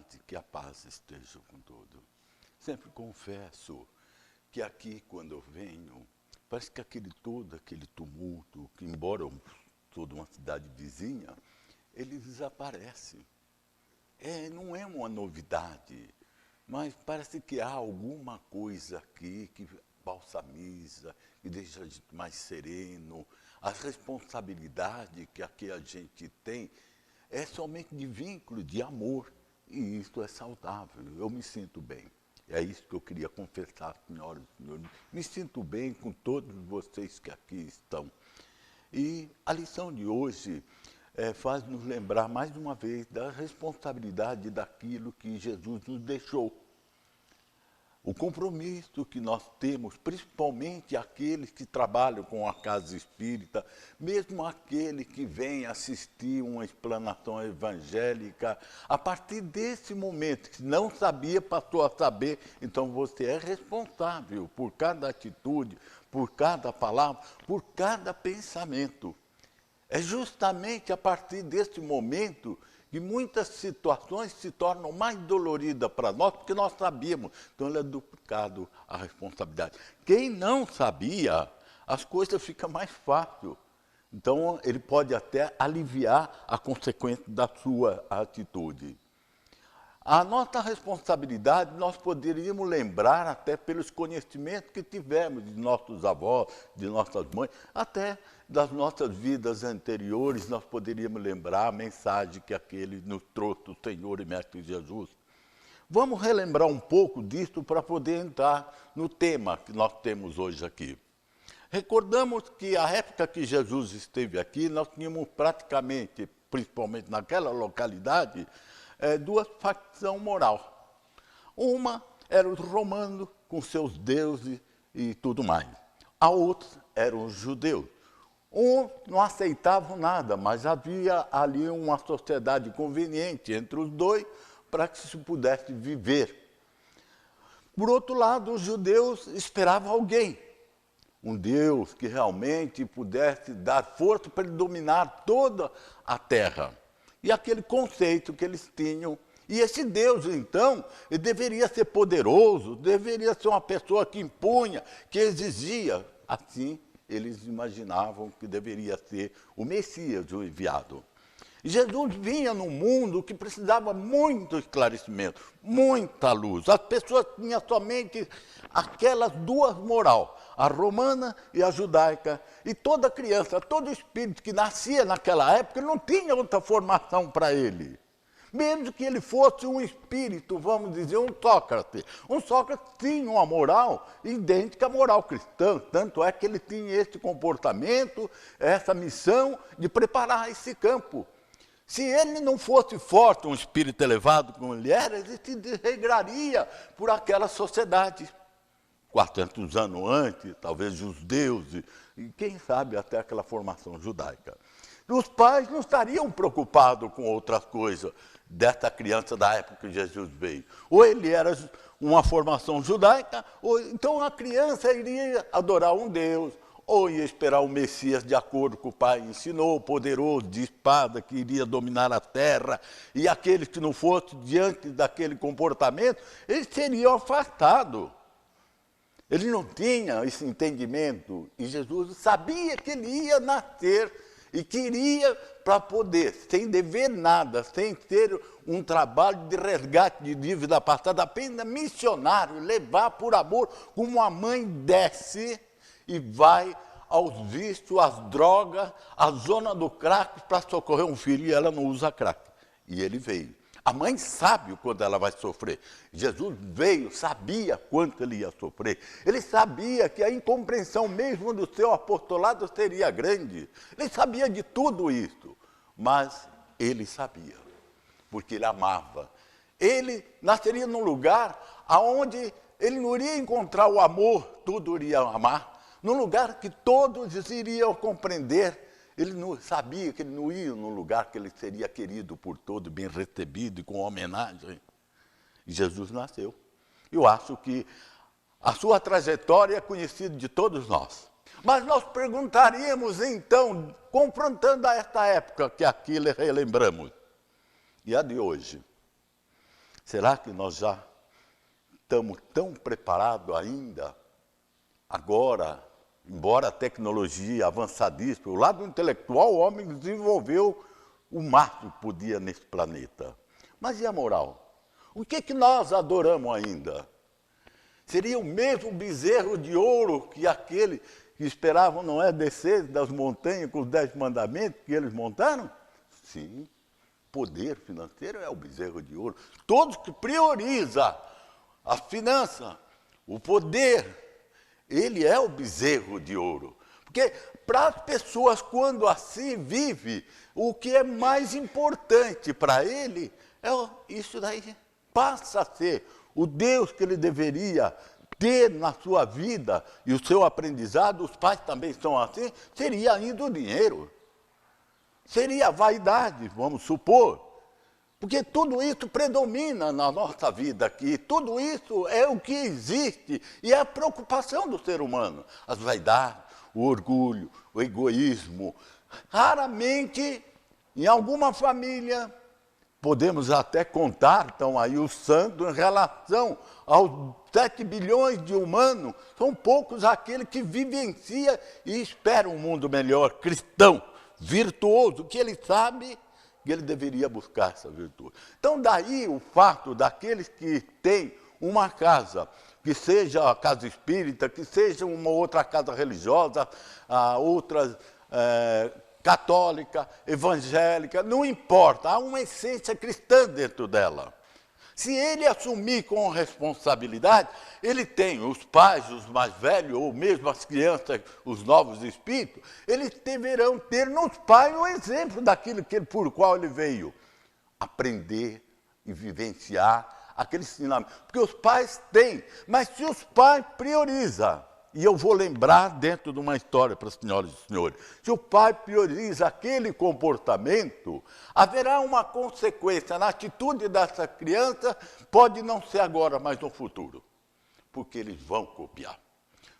tarde, que a paz esteja com todos. Sempre confesso que aqui, quando eu venho, parece que aquele tumulto, que embora eu sou de uma cidade vizinha, ele desaparece. Não é uma novidade, mas parece que há alguma coisa aqui que balsamiza, que deixa a gente mais sereno. A responsabilidade que aqui a gente tem é somente de vínculo, de amor, e isso é saudável. Eu me sinto bem. É isso que eu queria confessar, senhoras e senhores. Me sinto bem com todos vocês que aqui estão. E a lição de hoje faz nos lembrar mais uma vez da responsabilidade daquilo que Jesus nos deixou. O compromisso que nós temos, principalmente aqueles que trabalham com a casa espírita, mesmo aquele que vem assistir uma explanação evangélica, a partir desse momento, que não sabia, passou a saber, então você é responsável por cada atitude, por cada palavra, por cada pensamento. É justamente a partir desse momento que muitas situações se tornam mais doloridas para nós, porque nós sabíamos. Então, ele é duplicado a responsabilidade. Quem não sabia, as coisas ficam mais fáceis. Então, ele pode até aliviar a consequência da sua atitude. A nossa responsabilidade, nós poderíamos lembrar até pelos conhecimentos que tivemos de nossos avós, de nossas mães, até das nossas vidas anteriores, nós poderíamos lembrar a mensagem que aquele nos trouxe o Senhor e Mestre Jesus. Vamos relembrar um pouco disso para poder entrar no tema que nós temos hoje aqui. Recordamos que a época que Jesus esteve aqui, nós tínhamos praticamente, principalmente naquela localidade, duas facções morais. Uma era os romanos, com seus deuses e tudo mais. A outra eram os judeus. Não aceitavam nada, mas havia ali uma sociedade conveniente entre os dois para que se pudesse viver. Por outro lado, os judeus esperavam alguém, um Deus que realmente pudesse dar força para ele dominar toda a terra. E aquele conceito que eles tinham. E esse Deus, então, ele deveria ser poderoso, deveria ser uma pessoa que impunha, que exigia. Assim, eles imaginavam que deveria ser o Messias, o enviado. E Jesus vinha num mundo que precisava muito esclarecimento, muita luz. As pessoas tinham somente aquelas duas morais, a romana e a judaica. E toda criança, todo espírito que nascia naquela época não tinha outra formação para ele. Mesmo que ele fosse um espírito, vamos dizer, um Sócrates. Um Sócrates tinha uma moral idêntica à moral cristã. Tanto é que ele tinha esse comportamento, essa missão de preparar esse campo. Se ele não fosse forte, um espírito elevado como ele era, ele se desregraria por aquela sociedade. 400 anos antes, talvez os deuses, e quem sabe até aquela formação judaica. Os pais não estariam preocupados com outras coisas dessa criança da época que Jesus veio. Ou ele era uma formação judaica, ou então a criança iria adorar um Deus, ou ia esperar o Messias de acordo com o pai ensinou, poderoso, de espada, que iria dominar a terra, e aqueles que não fossem diante daquele comportamento, eles seriam afastados. Ele não tinha esse entendimento, e Jesus sabia que ele ia nascer, e queria para poder, sem dever nada, sem ter um trabalho de resgate de dívida passada, apenas missionário, levar por amor, como a mãe desce e vai aos vícios, às drogas, à zona do crack para socorrer um filho, e ela não usa crack. E ele veio. A mãe sabe o quanto ela vai sofrer. Jesus veio, sabia quanto ele ia sofrer. Ele sabia que a incompreensão mesmo do seu apostolado seria grande. Ele sabia de tudo isso. Mas ele sabia, porque ele amava. Ele nasceria num lugar onde ele não iria encontrar o amor, tudo iria amar. Num lugar que todos iriam compreender. Ele não sabia que ele não ia num lugar que ele seria querido por todos, bem recebido e com homenagem. E Jesus nasceu. Eu acho que a sua trajetória é conhecida de todos nós. Mas nós perguntaríamos então, confrontando a esta época que aqui relembramos, e a de hoje. Será que nós já estamos tão preparados ainda, agora, embora a tecnologia avançadíssima, o lado intelectual, o homem desenvolveu o máximo que podia nesse planeta. Mas e a moral? O que nós adoramos ainda? Seria o mesmo bezerro de ouro que aquele que esperavam, não é, descer das montanhas com os 10 mandamentos que eles montaram? Sim, poder financeiro é o bezerro de ouro. Todos que priorizam a finança, o poder, ele é o bezerro de ouro. Porque para as pessoas, quando assim vive, o que é mais importante para ele, isso daí passa a ser o Deus que ele deveria ter na sua vida e o seu aprendizado. Os pais também são assim, seria ainda o dinheiro. Seria a vaidade, vamos supor. Porque tudo isso predomina na nossa vida aqui, tudo isso é o que existe e é a preocupação do ser humano. As vaidades, o orgulho, o egoísmo. Raramente, em alguma família, podemos até contar, então, aí os santos em relação aos 7 bilhões de humanos, são poucos aqueles que vivenciam e esperam um mundo melhor, cristão, virtuoso, que ele sabe que ele deveria buscar essa virtude. Então, daí o fato daqueles que têm uma casa, que seja a casa espírita, que seja uma outra casa religiosa, outra católica, evangélica, não importa, há uma essência cristã dentro dela. Se ele assumir com responsabilidade, ele tem os pais, os mais velhos, ou mesmo as crianças, os novos espíritos, eles deverão ter nos pais o exemplo daquilo por qual ele veio. Aprender e vivenciar aquele ensinamento. Porque os pais têm, mas se os pais priorizam, e eu vou lembrar dentro de uma história para as senhoras e senhores, se o pai prioriza aquele comportamento, haverá uma consequência na atitude dessa criança, pode não ser agora, mas no futuro. Porque eles vão copiar.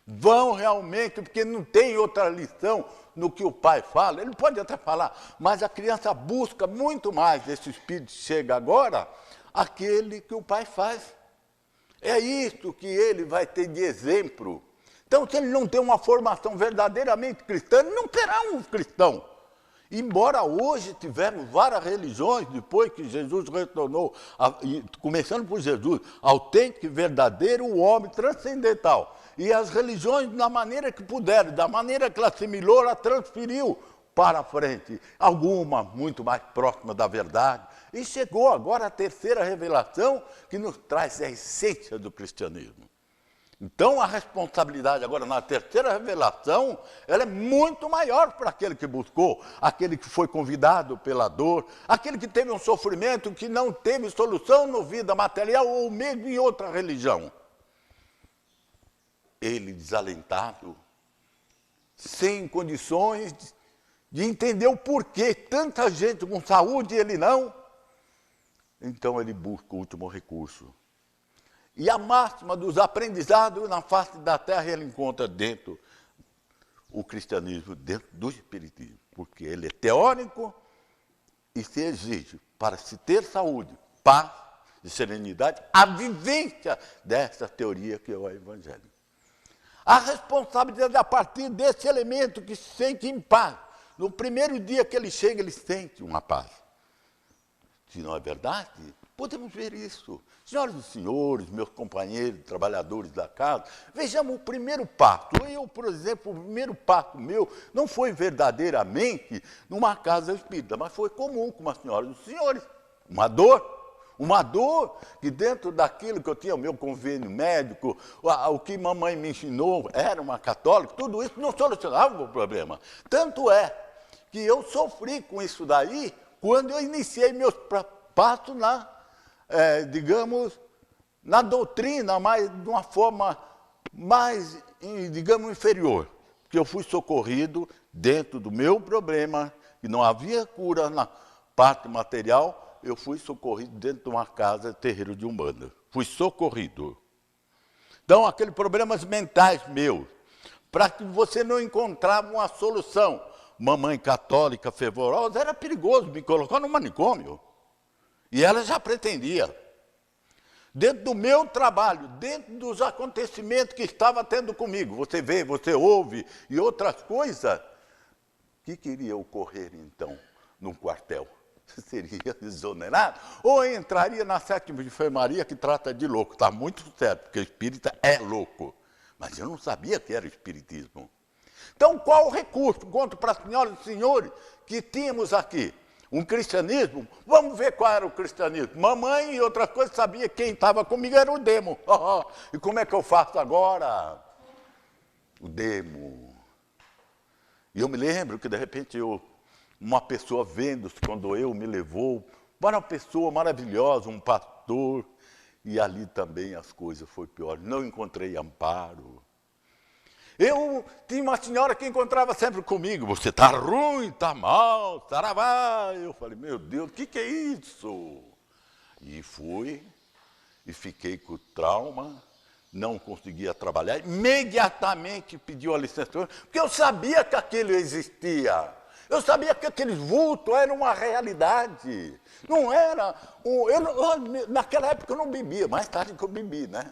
Vão realmente, porque não tem outra lição no que o pai fala. Ele pode até falar, mas a criança busca muito mais, esse espírito chega agora, aquele que o pai faz. É isso que ele vai ter de exemplo. Então, se ele não tem uma formação verdadeiramente cristã, ele não será um cristão. Embora hoje tivemos várias religiões, depois que Jesus retornou, começando por Jesus, autêntico e verdadeiro, o homem transcendental. E as religiões, da maneira que puderam, da maneira que ela assimilou, ela transferiu para frente. Alguma muito mais próxima da verdade. E chegou agora a terceira revelação, que nos traz a essência do cristianismo. Então, a responsabilidade agora na terceira revelação, ela é muito maior para aquele que buscou, aquele que foi convidado pela dor, aquele que teve um sofrimento que não teve solução na vida material ou mesmo em outra religião. Ele desalentado, sem condições de entender o porquê, tanta gente com saúde e ele não. Então ele busca o último recurso. E a máxima dos aprendizados na face da terra ele encontra dentro o cristianismo, dentro do espiritismo. Porque ele é teórico e se exige, para se ter saúde, paz e serenidade, a vivência dessa teoria que é o evangelho. A responsabilidade a partir desse elemento que se sente em paz. No primeiro dia que ele chega, ele sente uma paz. Se não é verdade, podemos ver isso. Senhoras e senhores, meus companheiros, trabalhadores da casa, vejamos o primeiro parto. Eu, por exemplo, o primeiro parto meu não foi verdadeiramente numa casa espírita, mas foi comum com as senhoras e os senhores. Uma dor que dentro daquilo que eu tinha, o meu convênio médico, o que mamãe me ensinou, era uma católica, tudo isso não solucionava o problema. Tanto é que eu sofri com isso daí quando eu iniciei meus passos digamos, na doutrina, mas de uma forma mais, digamos, inferior. Porque eu fui socorrido dentro do meu problema, e não havia cura na parte material, eu fui socorrido dentro de uma casa terreiro de Umbanda. Fui socorrido. Então, aqueles problemas mentais meus, para que você não encontrava uma solução. Mamãe católica fervorosa, era perigoso me colocar no manicômio. E ela já pretendia. dentro do meu trabalho, dentro dos acontecimentos que estava tendo comigo. Você vê, você ouve e outras coisas. O que queria ocorrer, então, num quartel? Seria exonerado? Ou entraria na 7ª enfermaria que trata de louco? Está muito certo, porque o espírita é louco. Mas eu não sabia que era espiritismo. Então, qual o recurso? Conto para as senhoras e senhores que tínhamos aqui um cristianismo. Vamos ver qual era o cristianismo. Mamãe e outras coisas sabia quem estava comigo era o demo. E como é que eu faço agora? O demo. E eu me lembro que, de repente, uma pessoa vendo-se quando eu me levou, para uma pessoa maravilhosa, um pastor, e ali também as coisas foram piores. Não encontrei amparo. Eu tinha uma senhora que encontrava sempre comigo. Você está ruim, está mal, saravá. Eu falei, meu Deus, o que é isso? E fui, e fiquei com trauma, não conseguia trabalhar. Imediatamente pediu a licença, porque eu sabia que aquilo existia. Eu sabia que aqueles vultos eram uma realidade. Não era... naquela época eu não bebia, mais tarde que eu bebi, né?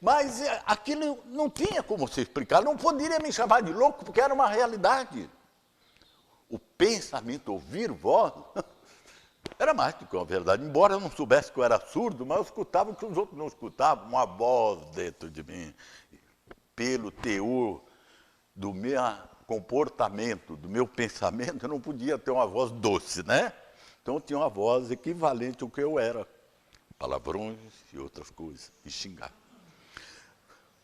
Mas aquilo não tinha como se explicar, não poderia me chamar de louco, porque era uma realidade. O pensamento, ouvir voz, era mais do que uma verdade. Embora eu não soubesse que eu era surdo, mas eu escutava o que os outros não escutavam, uma voz dentro de mim. Pelo teor do meu comportamento, do meu pensamento, eu não podia ter uma voz doce, né? Então eu tinha uma voz equivalente ao que eu era. Palavrões e outras coisas, e xingar.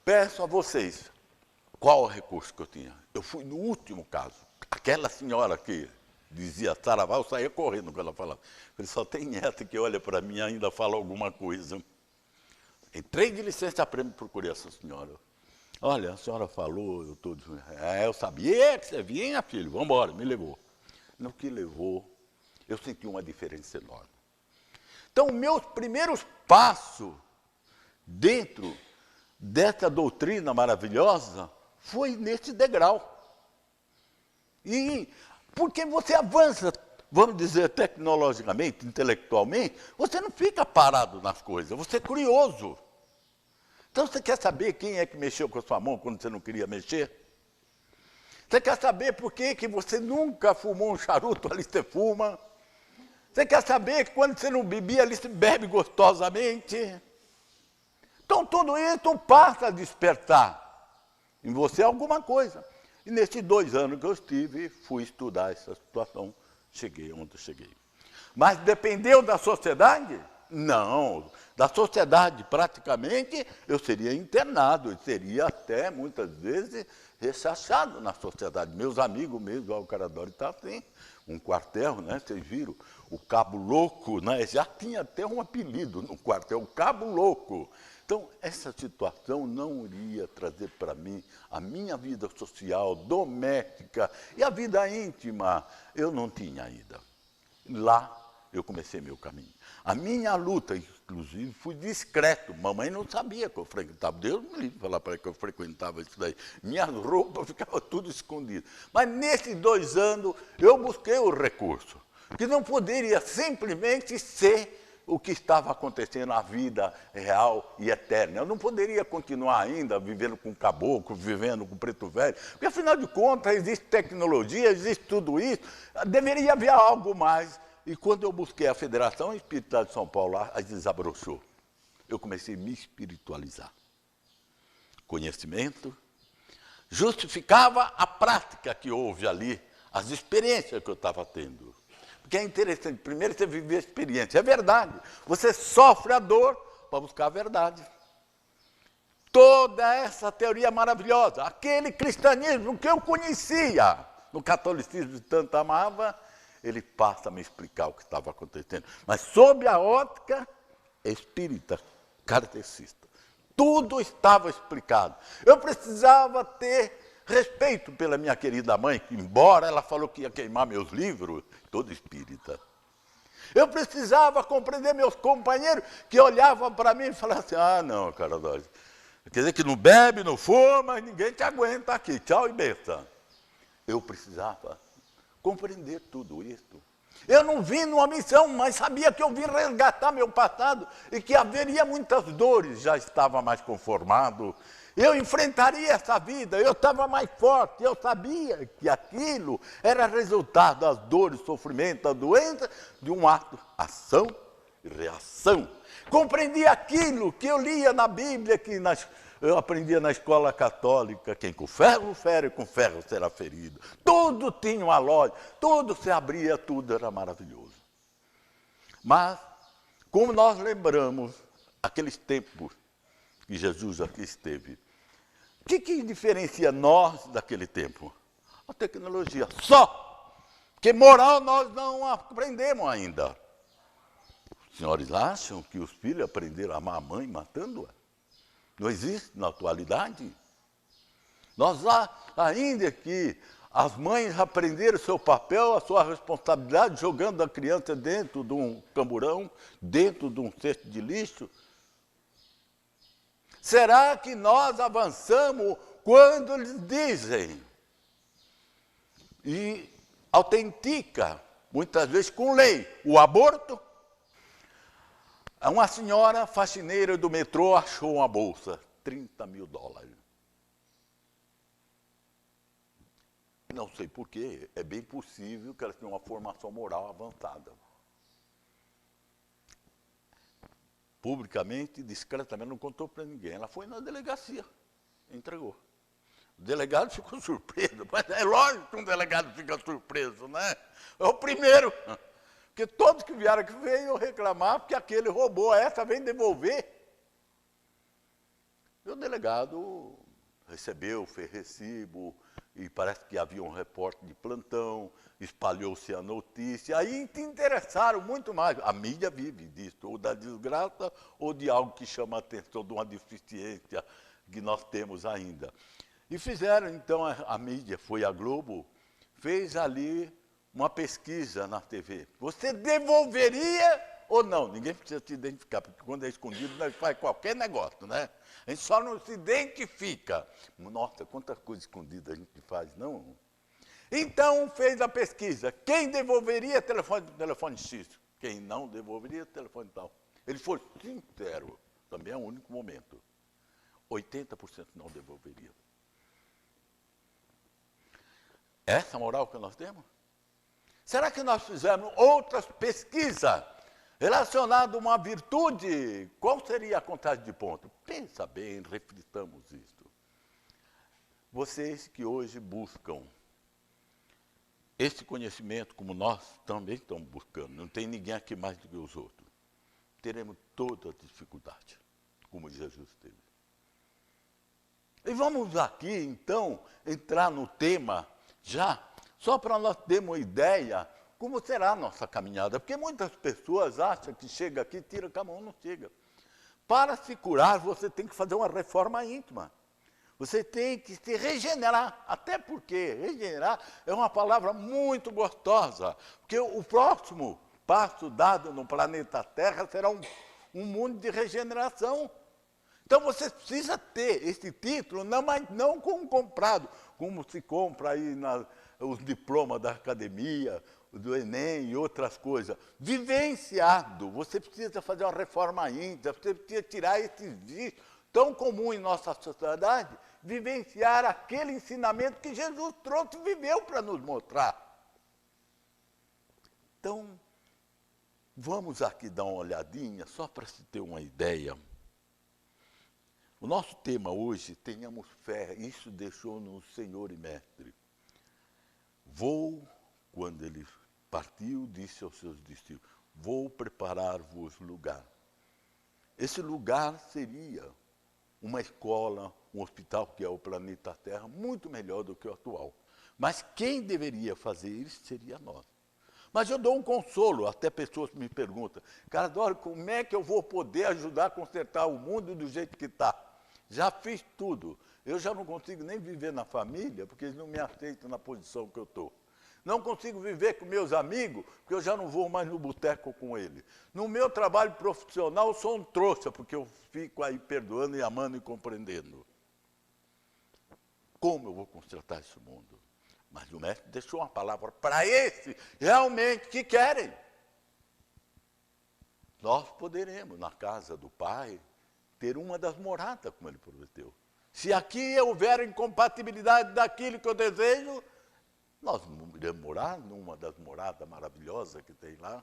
Peço a vocês, qual o recurso que eu tinha? Eu fui no último caso. Aquela senhora que dizia saravá, eu saía correndo quando ela falava. Ele só tem essa que olha para mim e ainda fala alguma coisa. Entrei de licença-prêmio e procurei essa senhora. Olha, a senhora falou, eu estou dizendo, eu sabia que você vinha, filho, vamos embora, me levou. No que levou, eu senti uma diferença enorme. Então, meus primeiros passos dentro dessa doutrina maravilhosa foi nesse degrau. E porque você avança, vamos dizer, tecnologicamente, intelectualmente, você não fica parado nas coisas, você é curioso. Então você quer saber quem é que mexeu com a sua mão quando você não queria mexer? Você quer saber por que você nunca fumou um charuto, ali você fuma? Você quer saber que quando você não bebia, ali você bebe gostosamente? Então, tudo isso passa a despertar em você alguma coisa. E nesses 2 anos que eu estive, fui estudar essa situação, cheguei onde eu cheguei. Mas dependeu da sociedade? Não. Da sociedade, praticamente, eu seria internado, eu seria até, muitas vezes, rechachado na sociedade. Meus amigos mesmo, o Caradori está assim, um quartel, né? Vocês viram? O Cabo Louco, né? Já tinha até um apelido no quartel, o Cabo Louco. Então, essa situação não iria trazer para mim a minha vida social, doméstica e a vida íntima. Eu não tinha ainda. Lá eu comecei meu caminho. A minha luta, inclusive, fui discreto. Mamãe não sabia que eu frequentava. Deus me livre falar para ela que eu frequentava isso daí. Minhas roupas ficavam tudo escondidas. Mas nesses 2 anos eu busquei o recurso, que não poderia simplesmente ser o que estava acontecendo na vida real e eterna. Eu não poderia continuar ainda vivendo com caboclo, vivendo com preto velho, porque afinal de contas existe tecnologia, existe tudo isso, deveria haver algo mais. E quando eu busquei a Federação Espírita de São Paulo, a desabrochou. Eu comecei a me espiritualizar. Conhecimento justificava a prática que houve ali, as experiências que eu estava tendo. Porque é interessante, primeiro você viver a experiência, é verdade. Você sofre a dor para buscar a verdade. Toda essa teoria maravilhosa, aquele cristianismo que eu conhecia, no catolicismo de tanto amava, ele passa a me explicar o que estava acontecendo. Mas sob a ótica espírita, kardecista. Tudo estava explicado. Eu precisava ter respeito pela minha querida mãe, que embora ela falou que ia queimar meus livros, todo espírita. Eu precisava compreender meus companheiros que olhavam para mim e falavam assim, ah, não, Caradori, quer dizer que não bebe, não fuma, mas ninguém te aguenta aqui, tchau e benção. Eu precisava compreender tudo isso. Eu não vim numa missão, mas sabia que eu vim resgatar meu passado e que haveria muitas dores. Já estava mais conformado. Eu enfrentaria essa vida, eu estava mais forte. Eu sabia que aquilo era resultado das dores, sofrimento, da doença, de um ato, ação e reação. Compreendi aquilo que eu lia na Bíblia, que eu aprendia na escola católica, quem com ferro fere, com ferro será ferido. Tudo tinha uma lógica, tudo se abria, tudo era maravilhoso. Mas, como nós lembramos aqueles tempos que Jesus aqui esteve, o que diferencia nós daquele tempo? A tecnologia, só. Porque moral nós não aprendemos ainda. Os senhores acham que os filhos aprenderam a amar a mãe matando-a? Não existe na atualidade. Nós ainda que as mães aprenderam o seu papel, a sua responsabilidade, jogando a criança dentro de um camburão, dentro de um cesto de lixo. Será que nós avançamos quando eles dizem? E autentica, muitas vezes com lei, o aborto. Uma senhora faxineira do metrô achou uma bolsa, $30 mil. Não sei porquê, é bem possível que ela tenha uma formação moral avançada. Publicamente, discretamente, não contou para ninguém. Ela foi na delegacia, entregou. O delegado ficou surpreso, mas é lógico que um delegado fica surpreso, né? É o primeiro. Porque todos que vieram aqui veio reclamar porque aquele roubou, essa vem devolver. E o delegado recebeu, fez recibo, e parece que havia um repórter de plantão, espalhou-se a notícia, aí te interessaram muito mais. A mídia vive disso, ou da desgraça, ou de algo que chama a atenção, de uma deficiência que nós temos ainda. E fizeram, então, a mídia, foi a Globo, fez ali uma pesquisa na TV. Você devolveria ou não? Ninguém precisa se identificar, porque quando é escondido, nós faz qualquer negócio, né? A gente só não se identifica. Nossa, quanta coisa escondida a gente faz, não? Então, fez a pesquisa. Quem devolveria telefone X? Quem não devolveria telefone tal? Ele foi sincero. Também é o único momento. 80% não devolveria. Essa moral que nós temos? Será que nós fizemos outras pesquisas relacionadas a uma virtude? Qual seria a contagem de pontos? Pensa bem, reflitamos isso. Vocês que hoje buscam esse conhecimento, como nós também estamos buscando, não tem ninguém aqui mais do que os outros, teremos toda a dificuldade, como Jesus teve. E vamos aqui, então, entrar no tema já, só para nós termos uma ideia como será a nossa caminhada. Porque muitas pessoas acham que chega aqui, tira com a mão, não chega. Para se curar, você tem que fazer uma reforma íntima. Você tem que se regenerar. Até porque regenerar é uma palavra muito gostosa. Porque o próximo passo dado no planeta Terra será um mundo de regeneração. Então você precisa ter esse título, mas não como comprado, como se compra aí os diplomas da academia, do Enem e outras coisas. Vivenciado, você precisa fazer uma reforma íntima, você precisa tirar esses vícios tão comuns em nossa sociedade, vivenciar aquele ensinamento que Jesus trouxe e viveu para nos mostrar. Então, vamos aqui dar uma olhadinha, só para se ter uma ideia. O nosso tema hoje, tenhamos fé, isso deixou-nos Senhor e Mestre. Vou, quando ele partiu, disse aos seus discípulos, vou preparar-vos lugar. Esse lugar seria uma escola, um hospital, que é o planeta Terra, muito melhor do que o atual. Mas quem deveria fazer isso seria nós. Mas eu dou um consolo, até pessoas me perguntam, Caradori, como é que eu vou poder ajudar a consertar o mundo do jeito que está? Já fiz tudo. Eu já não consigo nem viver na família, porque eles não me aceitam na posição que eu estou. Não consigo viver com meus amigos, porque eu já não vou mais no boteco com eles. No meu trabalho profissional, eu sou um trouxa, porque eu fico aí perdoando e amando e compreendendo. Como eu vou consertar esse mundo? Mas o mestre deixou uma palavra para esses realmente que querem. Nós poderemos, na casa do Pai, ter uma das moradas, como ele prometeu. Se aqui houver incompatibilidade daquilo que eu desejo, nós iremos morar numa das moradas maravilhosas que tem lá.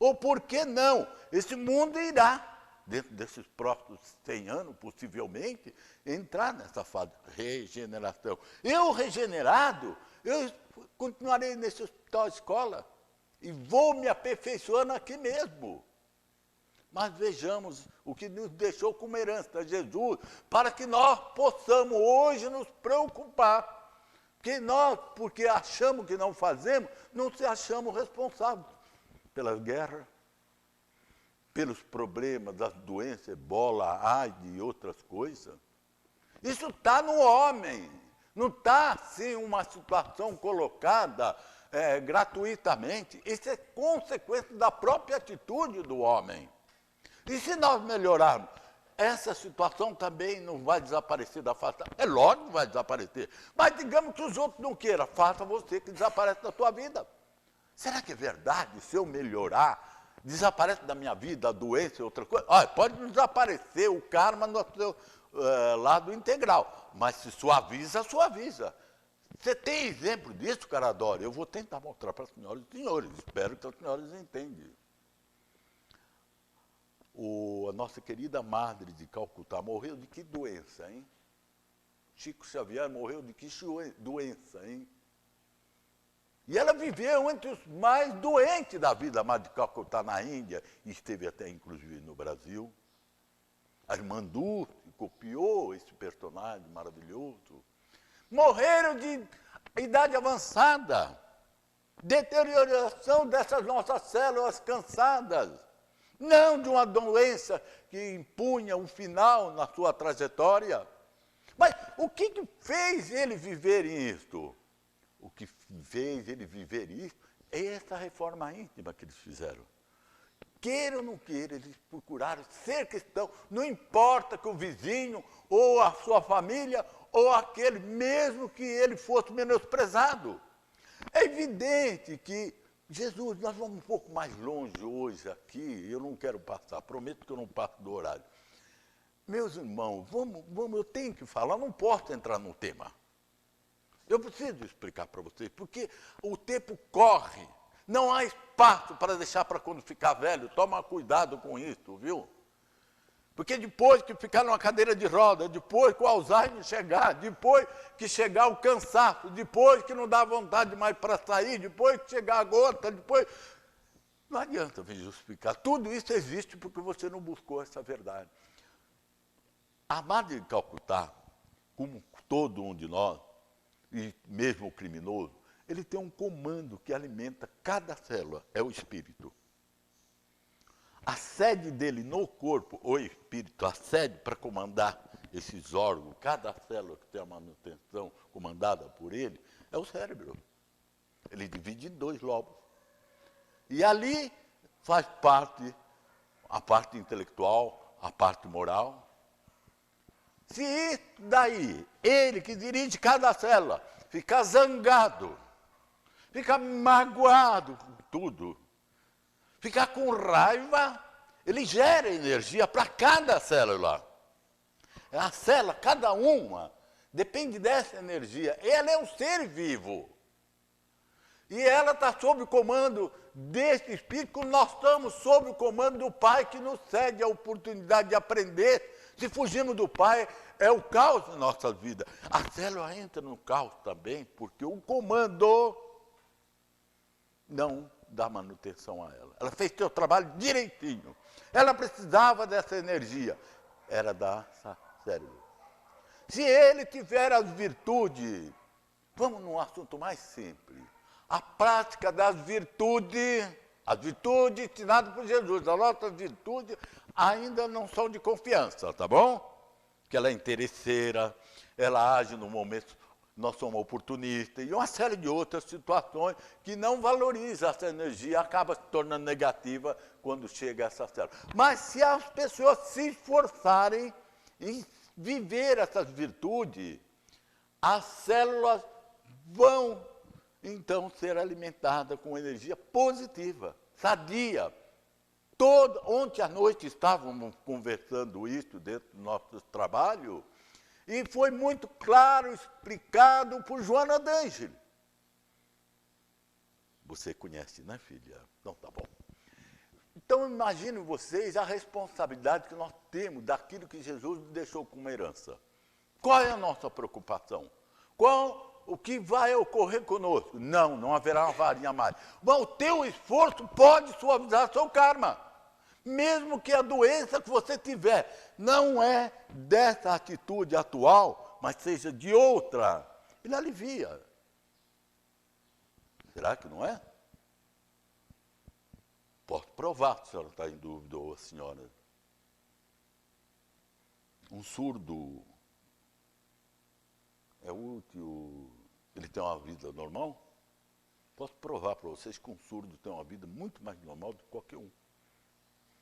Ou por que não? Esse mundo irá, dentro desses próximos 100 anos, possivelmente, entrar nessa fase de regeneração. Eu, regenerado, eu continuarei nesse hospital escola e vou me aperfeiçoando aqui mesmo. Mas vejamos o que nos deixou como herança Jesus, para que nós possamos hoje nos preocupar. Porque achamos que não fazemos, não se achamos responsáveis pelas guerras, pelos problemas das doenças, ebola, AIDS e outras coisas. Isso está no homem, não está assim uma situação colocada gratuitamente. Isso é consequência da própria atitude do homem. E se nós melhorarmos, essa situação também não vai desaparecer da face. É lógico que vai desaparecer. Mas digamos que os outros não queiram, faça você que desaparece da sua vida. Será que é verdade, se eu melhorar, desaparece da minha vida a doença e outra coisa? Olha, pode desaparecer o karma no seu lado integral, mas se suaviza, suaviza. Você tem exemplo disso, Caradori? Eu vou tentar mostrar para as senhoras e senhores. Espero que as senhoras entendam. A nossa querida Madre de Calcutá morreu de que doença, hein? Chico Xavier morreu de que doença, hein? E ela viveu entre os mais doentes da vida, a Madre de Calcutá na Índia, e esteve até inclusive no Brasil. A irmã Dulce copiou esse personagem maravilhoso. Morreram de idade avançada, deterioração dessas nossas células cansadas. Não de uma doença que impunha um final na sua trajetória. Mas o que fez ele viver isto? O que fez ele viver isso é essa reforma íntima que eles fizeram. Queira ou não queira, eles procuraram ser cristão. Não importa que o vizinho, ou a sua família, ou aquele mesmo que ele fosse menosprezado. É evidente que Jesus, nós vamos um pouco mais longe hoje aqui, eu não quero passar, prometo que eu não passo do horário. Meus irmãos, vamos, eu tenho que falar, não posso entrar no tema. Eu preciso explicar para vocês, porque o tempo corre, não há espaço para deixar para quando ficar velho, toma cuidado com isso, viu? Porque depois que ficar numa cadeira de roda, depois que o Alzheimer chegar, depois que chegar o cansaço, depois que não dá vontade mais para sair, depois que chegar a gota, depois... Não adianta vir justificar. Tudo isso existe porque você não buscou essa verdade. A Madre de Calcutá, como todo um de nós, e mesmo o criminoso, ele tem um comando que alimenta cada célula, é o espírito. A sede dele no corpo, o espírito, a sede para comandar esses órgãos, cada célula que tem a manutenção comandada por ele, é o cérebro. Ele divide em 2 lobos. E ali faz parte a parte intelectual, a parte moral. Se isso daí, ele que dirige cada célula, ficar zangado, ficar magoado com tudo, ficar com raiva, ele gera energia para cada célula. A célula, cada uma, depende dessa energia. Ela é um ser vivo. E ela está sob o comando desse Espírito, como nós estamos sob o comando do Pai, que nos cede a oportunidade de aprender. Se fugirmos do Pai, é o caos na nossa vida. A célula entra no caos também, porque o comando não dá manutenção a ela. Ela fez seu trabalho direitinho. Ela precisava dessa energia. Era da cérebro. Se ele tiver as virtudes, vamos num assunto mais simples. A prática das virtudes, as virtudes ensinadas por Jesus, as nossas virtudes ainda não são de confiança, tá bom? Que ela é interesseira, ela age no momento, nós somos oportunistas, e uma série de outras situações que não valoriza essa energia, acaba se tornando negativa quando chega a essa célula. Mas se as pessoas se esforçarem em viver essas virtudes, as células vão então ser alimentada com energia positiva, sadia. Ontem à noite estávamos conversando isso dentro do nosso trabalho, e foi muito claro, explicado por Joana D'Angeli. Você conhece, né, filha? Então, tá bom. Então, imaginem vocês a responsabilidade que nós temos daquilo que Jesus nos deixou como herança. Qual é a nossa preocupação? O que vai ocorrer conosco? Não haverá uma varinha mais. Mas o teu esforço pode suavizar seu karma. Mesmo que a doença que você tiver não é dessa atitude atual, mas seja de outra, ele alivia. Será que não é? Posso provar, se a senhora está em dúvida, ou a senhora. Um surdo é útil, ele tem uma vida normal? Posso provar para vocês que um surdo tem uma vida muito mais normal do que qualquer um.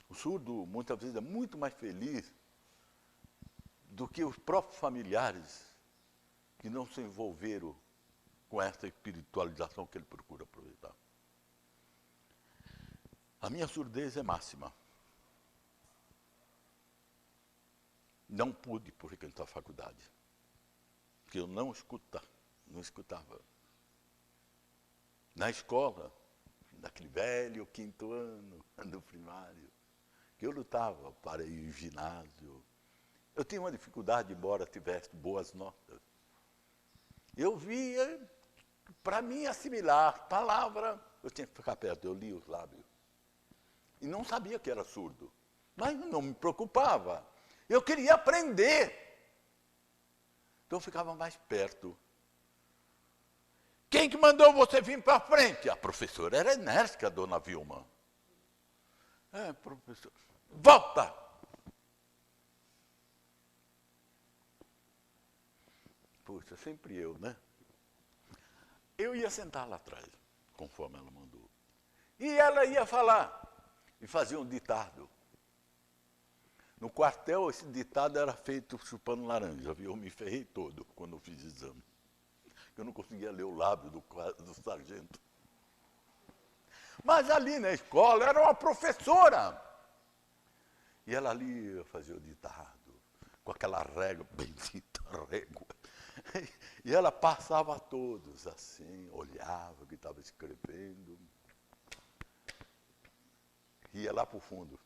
O surdo, muitas vezes, é muito mais feliz do que os próprios familiares que não se envolveram com essa espiritualização que ele procura aproveitar. A minha surdez é máxima. Não pude frequentar a faculdade, porque eu não escutava. Na escola, naquele velho 5º ano do primário, que eu lutava para ir ao ginásio. Eu tinha uma dificuldade, embora tivesse boas notas. Eu via, para mim assimilar palavra, eu tinha que ficar perto, eu lia os lábios. E não sabia que era surdo, mas não me preocupava. Eu queria aprender. Então eu ficava mais perto. Quem que mandou você vir para frente? A professora era enérgica, a dona Vilma. Professor, volta! Puxa, sempre eu, né? Eu ia sentar lá atrás, conforme ela mandou. E ela ia falar, e fazia um ditado. No quartel, esse ditado era feito chupando laranja, viu? Eu me ferrei todo quando eu fiz exame. Eu não conseguia ler o lábio do sargento. Mas ali na escola era uma professora. E ela ali fazia o ditado, com aquela régua, bendita régua. E ela passava a todos assim, olhava o que estava escrevendo. Ia lá para o fundo.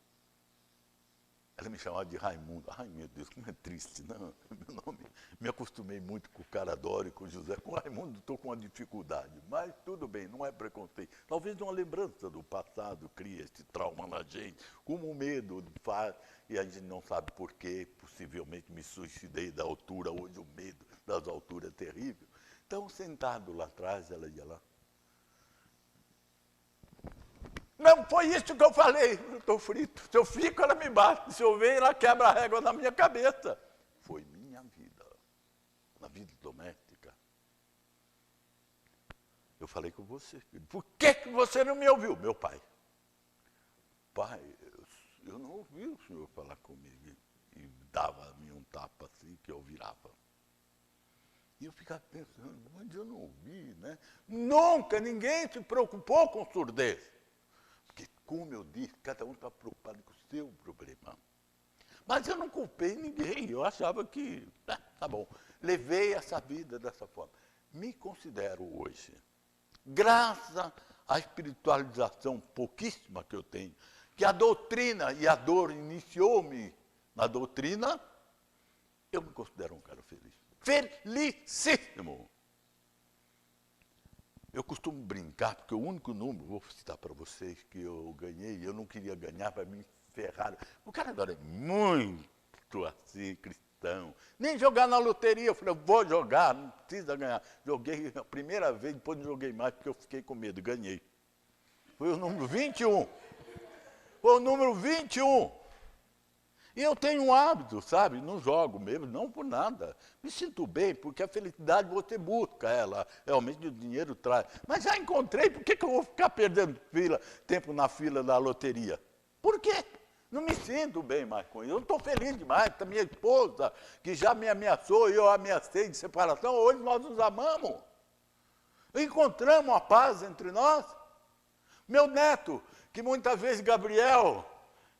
Ela me chamava de Raimundo. Ai, meu Deus, como é triste, não? Meu nome, me acostumei muito com o Caradori, com o José. Com o Raimundo estou com uma dificuldade, mas tudo bem, não é preconceito. Talvez uma lembrança do passado cria esse trauma na gente, como o medo faz, e a gente não sabe por quê, possivelmente me suicidei da altura, hoje o medo das alturas é terrível. Então, sentado lá atrás, ela ia lá. Não foi isso que eu falei, eu estou frito. Se eu fico, ela me bate. Se eu venho, ela quebra a régua na minha cabeça. Foi minha vida, na vida doméstica. Eu falei com você, filho. Por que você não me ouviu? Meu pai. Pai, eu não ouvi o senhor falar comigo. E dava a mim um tapa assim, que eu virava. E eu ficava pensando, mas eu não ouvi, né? Nunca ninguém se preocupou com surdez. Porque, como eu disse, cada um está preocupado com o seu problema. Mas eu não culpei ninguém, eu achava que, tá bom, levei essa vida dessa forma. Me considero hoje, graças à espiritualização pouquíssima que eu tenho, que a doutrina e a dor iniciou-me na doutrina, eu me considero um cara feliz. Felicíssimo! Eu costumo brincar, porque o único número, vou citar para vocês, que eu ganhei, eu não queria ganhar para me ferrar. O cara agora é muito assim, cristão. Nem jogar na loteria, eu falei, eu vou jogar, não precisa ganhar. Joguei a primeira vez, depois não joguei mais, porque eu fiquei com medo, ganhei. Foi o número 21. Foi o número 21. E eu tenho um hábito, sabe? Não jogo mesmo, não por nada. Me sinto bem, porque a felicidade você busca ela. Realmente o dinheiro traz. Mas já encontrei, por que eu vou ficar perdendo tempo na fila da loteria? Por quê? Não me sinto bem mais com isso. Eu não estou feliz demais. A minha esposa, que já me ameaçou e eu ameacei de separação, hoje nós nos amamos. Encontramos a paz entre nós? Meu neto, que muitas vezes, Gabriel,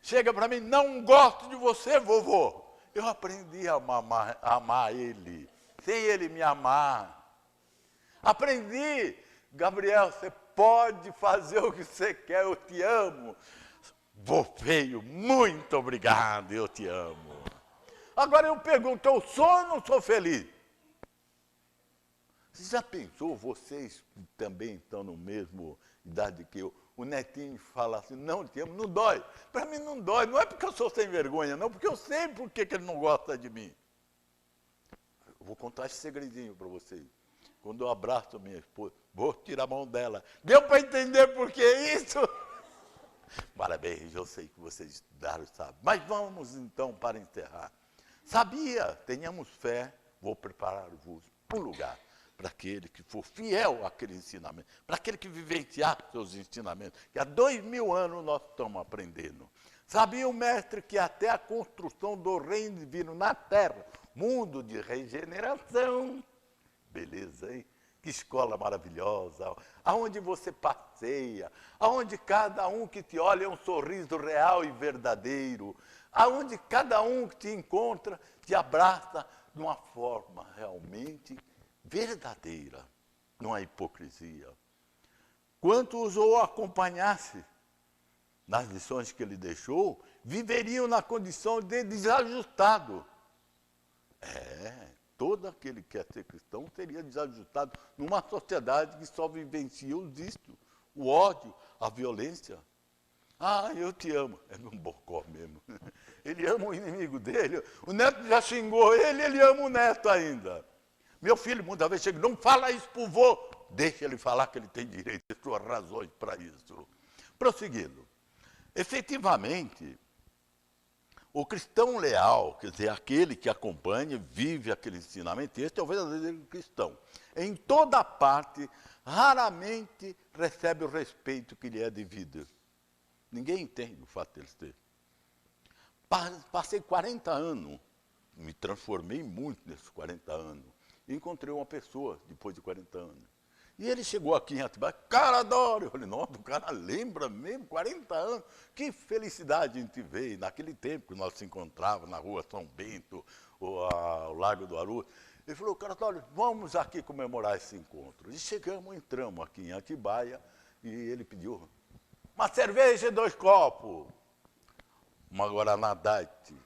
chega para mim, não gosto de você, vovô. Eu aprendi a amar ele, sem ele me amar. Aprendi, Gabriel, você pode fazer o que você quer, eu te amo. Vô feio, muito obrigado, eu te amo. Agora eu pergunto, eu sou ou não sou feliz? Você já pensou, vocês também estão no mesmo idade que eu, o netinho fala assim, não te amo, não dói. Para mim não dói, não é porque eu sou sem vergonha, não, porque eu sei por que ele não gosta de mim. Eu vou contar esse segredinho para vocês. Quando eu abraço a minha esposa, vou tirar a mão dela. Deu para entender por que isso? Parabéns, eu sei que vocês estudaram, sabe. Mas vamos então para encerrar. Sabia, tenhamos fé, vou preparar-vos um lugar para aquele que for fiel àquele ensinamento, para aquele que vivenciar seus ensinamentos, que há 2000 anos nós estamos aprendendo. Sabia o mestre que até a construção do reino divino na terra, mundo de regeneração, beleza, hein? Que escola maravilhosa, aonde você passeia, aonde cada um que te olha é um sorriso real e verdadeiro, aonde cada um que te encontra te abraça de uma forma realmente verdadeira, não há hipocrisia. Quantos o acompanhasse nas lições que ele deixou, viveriam na condição de desajustado. Todo aquele que quer ser cristão seria desajustado numa sociedade que só vivencia os vícios, o ódio, a violência. Ah, eu te amo. É um bocó mesmo. Ele ama o inimigo dele. O neto já xingou ele, ele ama o neto ainda. Meu filho, muitas vezes, chega, não fala isso para o vô. Deixa ele falar que ele tem direito, tem suas razões para isso. Prosseguindo. Efetivamente, o cristão leal, quer dizer, aquele que acompanha, vive aquele ensinamento, este é o verdadeiro cristão. Em toda parte, raramente recebe o respeito que lhe é devido. Ninguém entende o fato dele ter. Passei 40 anos, me transformei muito nesses 40 anos. E encontrei uma pessoa, depois de 40 anos. E ele chegou aqui em Atibaia, cara, adoro. Eu falei, nossa, o cara lembra mesmo, 40 anos. Que felicidade a gente vê. Naquele tempo que nós se encontrávamos na rua São Bento, ou o Largo do Aru. Ele falou, cara, adoro, vamos aqui comemorar esse encontro. E chegamos, entramos aqui em Atibaia, e ele pediu uma cerveja e 2 copos. Uma Guaraná Diet.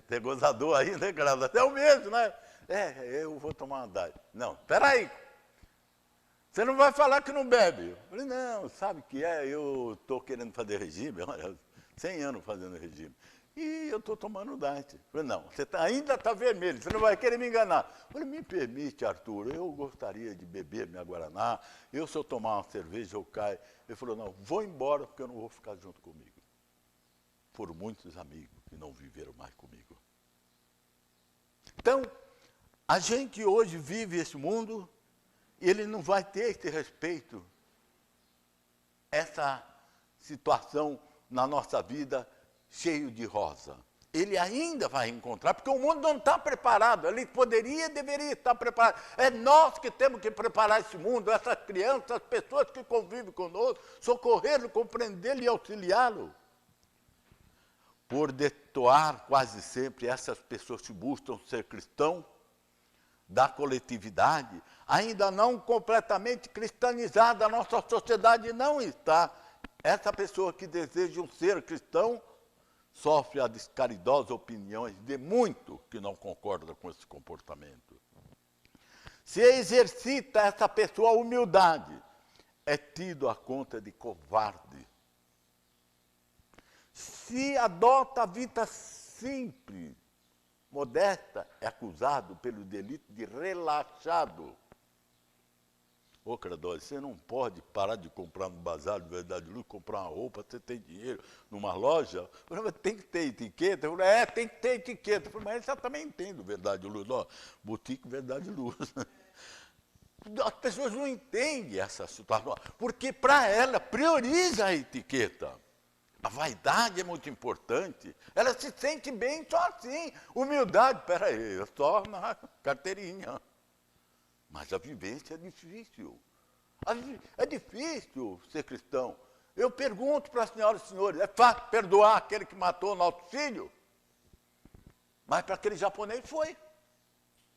Tem gozador aí, né, cara? Até o mesmo, né? Eu vou tomar uma Diet. Não, peraí. Você não vai falar que não bebe. Eu falei, não, sabe o que é? Eu estou querendo fazer regime, olha, 100 anos fazendo regime. E eu estou tomando Diet. Eu falei, não, você ainda está vermelho, você não vai querer me enganar. Eu falei, me permite, Arthur, eu gostaria de beber minha Guaraná, se eu tomar uma cerveja eu caio. Ele falou, não, vou embora porque eu não vou ficar junto comigo. Foram muitos amigos que não viveram mais comigo. Então, a gente hoje vive esse mundo e ele não vai ter esse respeito, essa situação na nossa vida cheio de rosa. Ele ainda vai encontrar, porque o mundo não está preparado. Ele poderia e deveria estar preparado. É nós que temos que preparar esse mundo, essas crianças, as pessoas que convivem conosco, socorrê-lo, compreendê-lo e auxiliá-lo. Por detoar quase sempre essas pessoas que buscam ser cristão, da coletividade, ainda não completamente cristianizada, a nossa sociedade não está. Essa pessoa que deseja um ser cristão sofre as descaridosas opiniões de muito que não concordam com esse comportamento. Se exercita essa pessoa a humildade, é tido a conta de covarde. Se adota a vida simples, modesta, é acusado pelo delito de relaxado. Ô, Cradói, você não pode parar de comprar no bazar de Verdade Luz, comprar uma roupa, você tem dinheiro numa loja. Eu falei, mas tem que ter etiqueta? Eu falei, tem que ter etiqueta. Eu falei, mas você também entende Verdade Luz, ó, boutique Verdade Luz. As pessoas não entendem essa situação, porque para ela prioriza a etiqueta. A vaidade é muito importante. Ela se sente bem só assim. Humildade, peraí, só na carteirinha. Mas a vivência é difícil. É difícil ser cristão. Eu pergunto para as senhoras e senhores, é fácil perdoar aquele que matou o nosso filho? Mas para aquele japonês foi.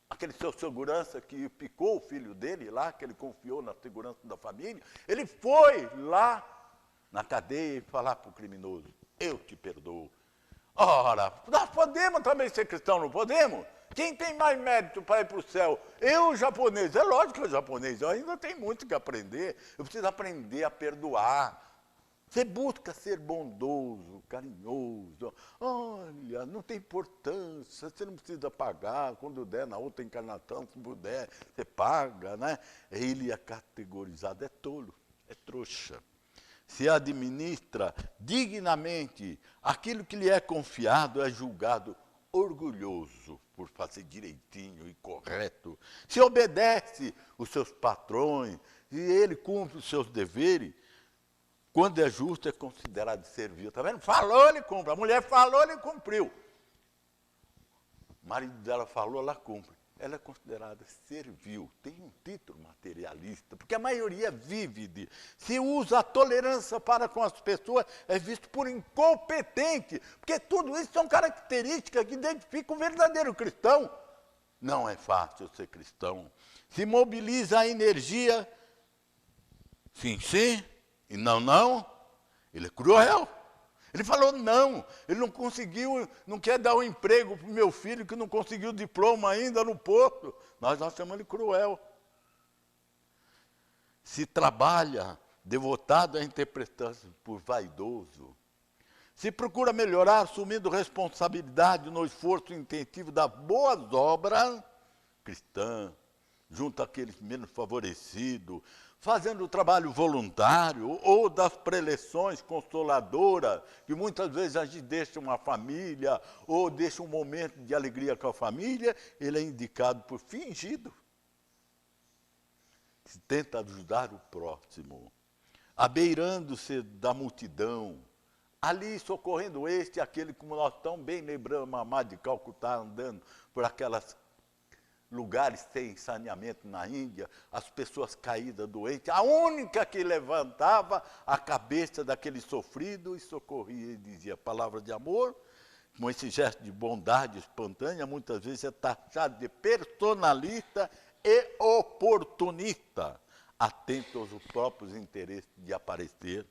Aquele seu segurança que picou o filho dele lá, que ele confiou na segurança da família, ele foi lá na cadeia e falar para o criminoso, eu te perdoo. Ora, nós podemos também ser cristãos, não podemos? Quem tem mais mérito para ir para o céu? Eu, japonês. É lógico que eu, japonês, eu ainda tenho muito que aprender. Eu preciso aprender a perdoar. Você busca ser bondoso, carinhoso. Olha, não tem importância, você não precisa pagar. Quando der na outra encarnação, se puder, você paga, né? Ele é categorizado, é tolo, é trouxa. Se administra dignamente, aquilo que lhe é confiado é julgado orgulhoso por fazer direitinho e correto. Se obedece os seus patrões, e ele cumpre os seus deveres, quando é justo, é considerado servil. Está vendo? Falou, ele cumpre. A mulher falou, ele cumpriu. O marido dela falou, ela cumpre. Ela é considerada servil. Tem um título materialista, porque a maioria vive de... Se usa a tolerância para com as pessoas, é visto por incompetente. Porque tudo isso são características que identificam o verdadeiro cristão. Não é fácil ser cristão. Se mobiliza a energia, sim, sim, e não, não, ele é cruel. Ele falou não, ele não conseguiu, não quer dar um emprego para o meu filho que não conseguiu diploma ainda no Porto. Nós chamamos ele cruel. Se trabalha devotado à interpretação por vaidoso. Se procura melhorar assumindo responsabilidade no esforço intensivo das boas obras cristãs, junto àqueles menos favorecidos, fazendo o trabalho voluntário ou das preleções consoladoras, que muitas vezes a gente deixa uma família ou deixa um momento de alegria com a família, ele é indicado por fingido. Se tenta ajudar o próximo, abeirando-se da multidão, ali socorrendo este e aquele, como nós tão bem lembramos, Mamá de Calcutá andando por aquelas lugares sem saneamento na Índia, as pessoas caídas, doentes, a única que levantava a cabeça daquele sofrido e socorria e dizia palavra de amor, com esse gesto de bondade espontânea, muitas vezes é taxado de personalista e oportunista, atento aos próprios interesses de aparecer.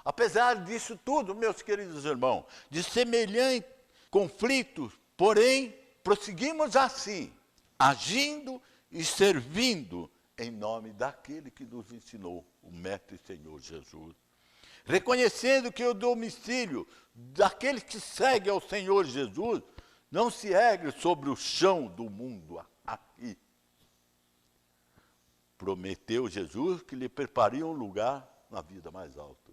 Apesar disso tudo, meus queridos irmãos, de semelhantes conflitos, porém, prosseguimos assim, agindo e servindo em nome daquele que nos ensinou, o Mestre e Senhor Jesus. Reconhecendo que o domicílio daquele que segue ao Senhor Jesus não se ergue sobre o chão do mundo aqui. Prometeu Jesus que lhe prepararia um lugar na vida mais alta.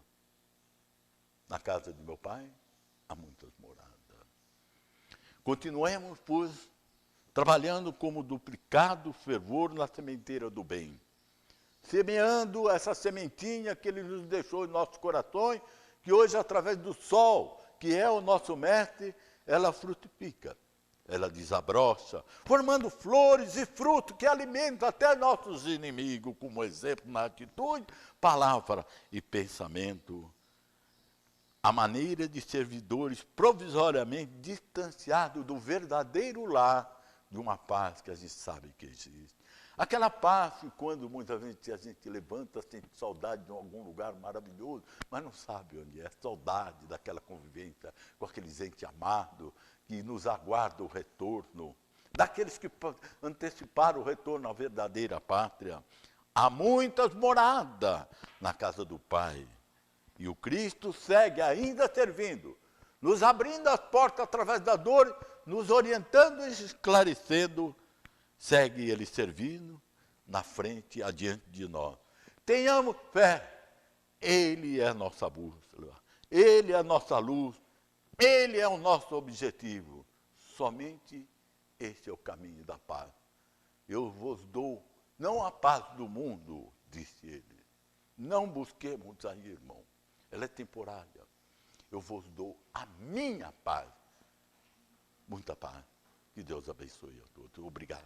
Na casa de meu Pai há muitas moradas. Continuemos, pois, trabalhando como duplicado fervor na sementeira do bem, semeando essa sementinha que Ele nos deixou em nossos corações, que hoje, através do sol, que é o nosso mestre, ela frutifica, ela desabrocha, formando flores e frutos que alimentam até nossos inimigos, como exemplo na atitude, palavra e pensamento. A maneira de servidores provisoriamente distanciados do verdadeiro lar, de uma paz que a gente sabe que existe. Aquela paz que quando muitas vezes a gente levanta, sente saudade de algum lugar maravilhoso, mas não sabe onde é. Saudade daquela convivência com aqueles entes amados que nos aguardam o retorno. Daqueles que anteciparam o retorno à verdadeira pátria. Há muitas moradas na casa do Pai. E o Cristo segue ainda servindo, nos abrindo as portas através da dor, nos orientando e esclarecendo, segue Ele servindo na frente, adiante de nós. Tenhamos fé, Ele é a nossa bússola, Ele é a nossa luz, Ele é o nosso objetivo. Somente esse é o caminho da paz. Eu vos dou, não a paz do mundo, disse Ele. Não busquemos aí, irmão, ela é temporária. Eu vos dou a minha paz. Muita paz. Que Deus abençoe a todos. Obrigado.